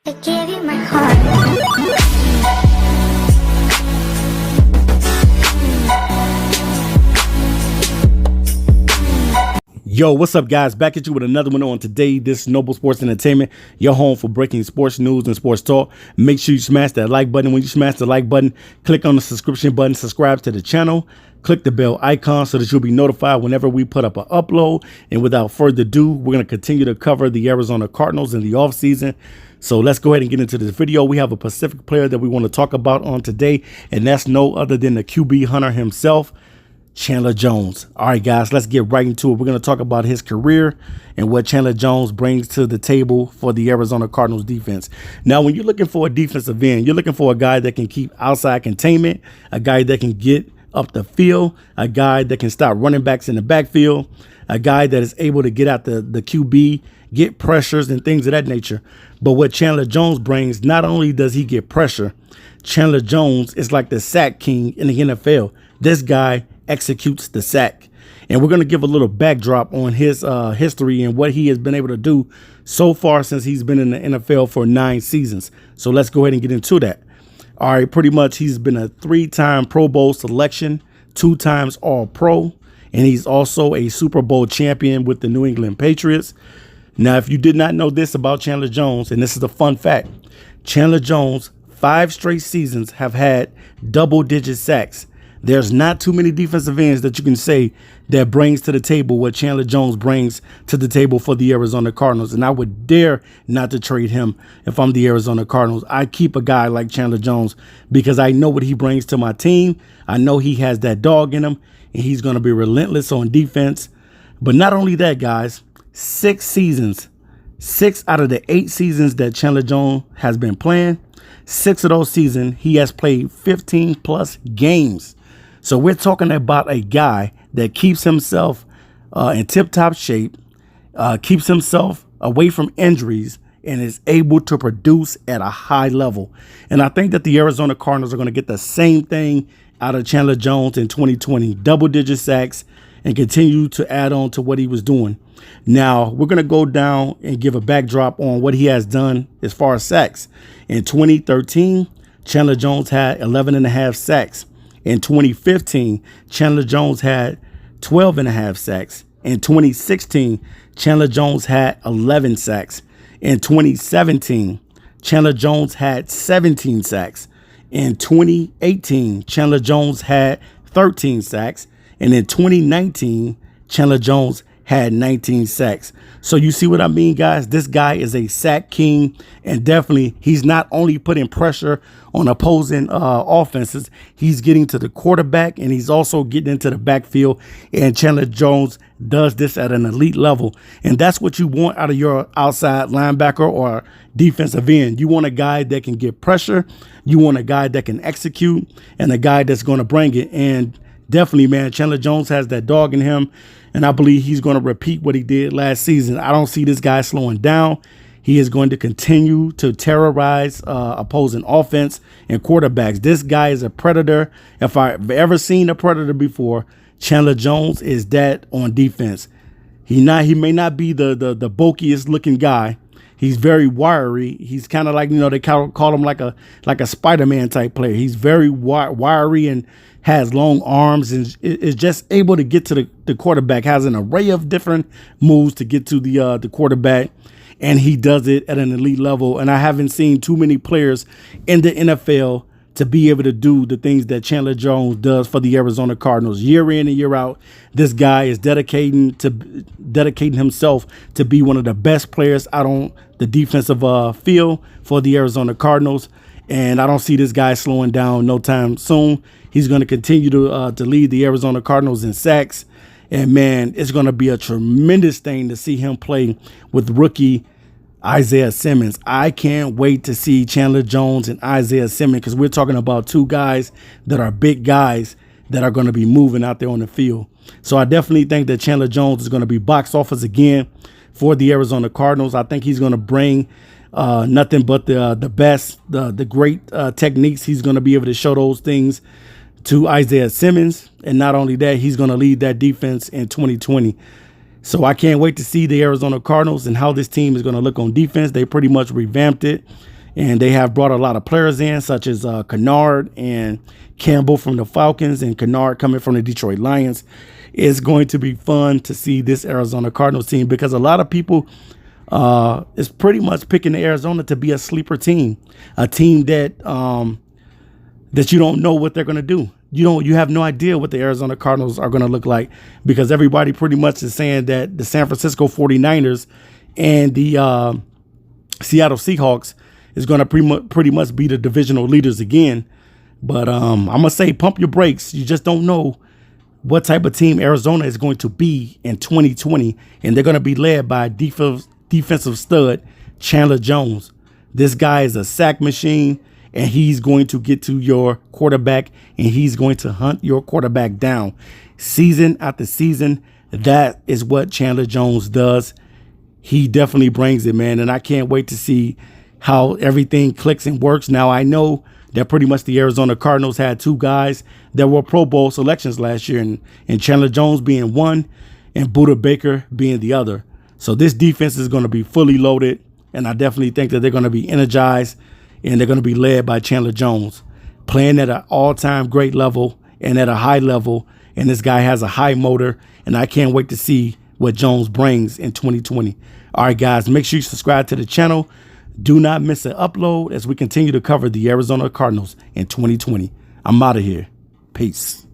I gave you my heart. Yo, what's up, guys? Back at you with another one on today. This Noble Sports Entertainment, your home for breaking sports news and sports talk. Make sure you smash that like button. When you smash the like button, click on the subscription button, subscribe to the channel, click the bell icon so that you'll be notified whenever we put up an upload. And without further ado, we're going to continue to cover the Arizona Cardinals in the offseason. So let's go ahead and get into this video. We have a Pacific player that we want to talk about on today, and that's no other than the QB hunter himself, Chandler Jones. All right, guys, let's get right into it. We're going to talk about his career and what Chandler Jones brings to the table for the Arizona Cardinals defense. Now, when you're looking for a defensive end, you're looking for a guy that can keep outside containment, a guy that can get up the field, a guy that can stop running backs in the backfield, a guy that is able to get out the QB, get pressures and things of that nature. But what Chandler Jones brings, not only does he get pressure, Chandler Jones is like the sack king in the NFL. This guy executes the sack. And we're going to give a little backdrop on his history and what he has been able to do so far since he's been in the NFL for 9 seasons. So let's go ahead and get into that. All right, pretty much he's been a 3-time Pro Bowl selection, 2 times All-Pro, and he's also a Super Bowl champion with the New England Patriots. Now, if you did not know this about Chandler Jones, and this is a fun fact, Chandler Jones, 5 straight seasons have had double-digit sacks. There's not too many defensive ends that you can say that brings to the table what Chandler Jones brings to the table for the Arizona Cardinals. And I would dare not to trade him if I'm the Arizona Cardinals. I keep a guy like Chandler Jones because I know what he brings to my team. I know he has that dog in him, and he's going to be relentless on defense. But not only that, guys, 6 seasons, 6 out of the 8 seasons that Chandler Jones has been playing, 6 of those seasons, he has played 15 plus games. So we're talking about a guy that keeps himself in tip-top shape, keeps himself away from injuries, and is able to produce at a high level. And I think that the Arizona Cardinals are going to get the same thing out of Chandler Jones in 2020, double-digit sacks, and continue to add on to what he was doing. Now, we're going to go down and give a backdrop on what he has done as far as sacks. In 2013, Chandler Jones had 11.5 sacks. In 2015, Chandler Jones had 12.5 sacks. In 2016, Chandler Jones had 11 sacks. In 2017, Chandler Jones had 17 sacks. In 2018, Chandler Jones had 13 sacks. And in 2019, Chandler Jones had 19 sacks. So you see what I mean, guys? This guy is a sack king, and definitely he's not only putting pressure on opposing offenses, he's getting to the quarterback, and he's also getting into the backfield. And Chandler Jones does this at an elite level, and that's what you want out of your outside linebacker or defensive end. You want a guy that can get pressure, you want a guy that can execute, and a guy that's going to bring it. And definitely, man, Chandler Jones has that dog in him, and I believe he's going to repeat what he did last season. I don't see this guy slowing down. He is going to continue to terrorize opposing offense and quarterbacks. This guy is a predator. If I've ever seen a predator before, Chandler Jones is that on defense. He may not be the bulkiest looking guy. He's very wiry. He's kind of like, they call him like a Spider-Man type player. He's very wiry and has long arms and is just able to get to the quarterback, has an array of different moves to get to the quarterback, and he does it at an elite level. And I haven't seen too many players in the NFL to be able to do the things that Chandler Jones does for the Arizona Cardinals year in and year out. This guy is dedicating himself to be one of the best players out on the defensive field for the Arizona Cardinals. And I don't see this guy slowing down no time soon. He's going to continue to lead the Arizona Cardinals in sacks. And, man, it's going to be a tremendous thing to see him play with rookie Isaiah Simmons. I can't wait to see Chandler Jones and Isaiah Simmons, because we're talking about 2 guys that are big guys that are going to be moving out there on the field. So I definitely think that Chandler Jones is going to be box office again for the Arizona Cardinals. I think he's going to bring nothing but the best, the great techniques. He's going to be able to show those things to Isaiah Simmons. And not only that, he's going to lead that defense in 2020. So I can't wait to see the Arizona Cardinals and how this team is going to look on defense. They pretty much revamped it. And they have brought a lot of players in, such as Kennard and Campbell from the Falcons and Kennard coming from the Detroit Lions. It's going to be fun to see this Arizona Cardinals team, because a lot of people is pretty much picking Arizona to be a sleeper team, a team that that you don't know what they're going to do. You have no idea what the Arizona Cardinals are going to look like, because everybody pretty much is saying that the San Francisco 49ers and the Seattle Seahawks is going to pretty much be the divisional leaders again. But I'm going to say pump your brakes. You just don't know what type of team Arizona is going to be in 2020. And they're going to be led by defensive stud Chandler Jones. This guy is a sack machine, and he's going to get to your quarterback, and he's going to hunt your quarterback down season after season. That is what Chandler Jones does. He definitely brings it, man. And I can't wait to see how everything clicks and works. Now, I know that pretty much the Arizona Cardinals had two guys that were Pro Bowl selections last year, and Chandler Jones being one and Budda Baker being the other. So this defense is going to be fully loaded, and I definitely think that they're going to be energized, and they're going to be led by Chandler Jones, playing at an all-time great level and at a high level. And this guy has a high motor, and I can't wait to see what Jones brings in 2020. All right, guys, make sure you subscribe to the channel. Do not miss an upload as we continue to cover the Arizona Cardinals in 2020. I'm out of here. Peace.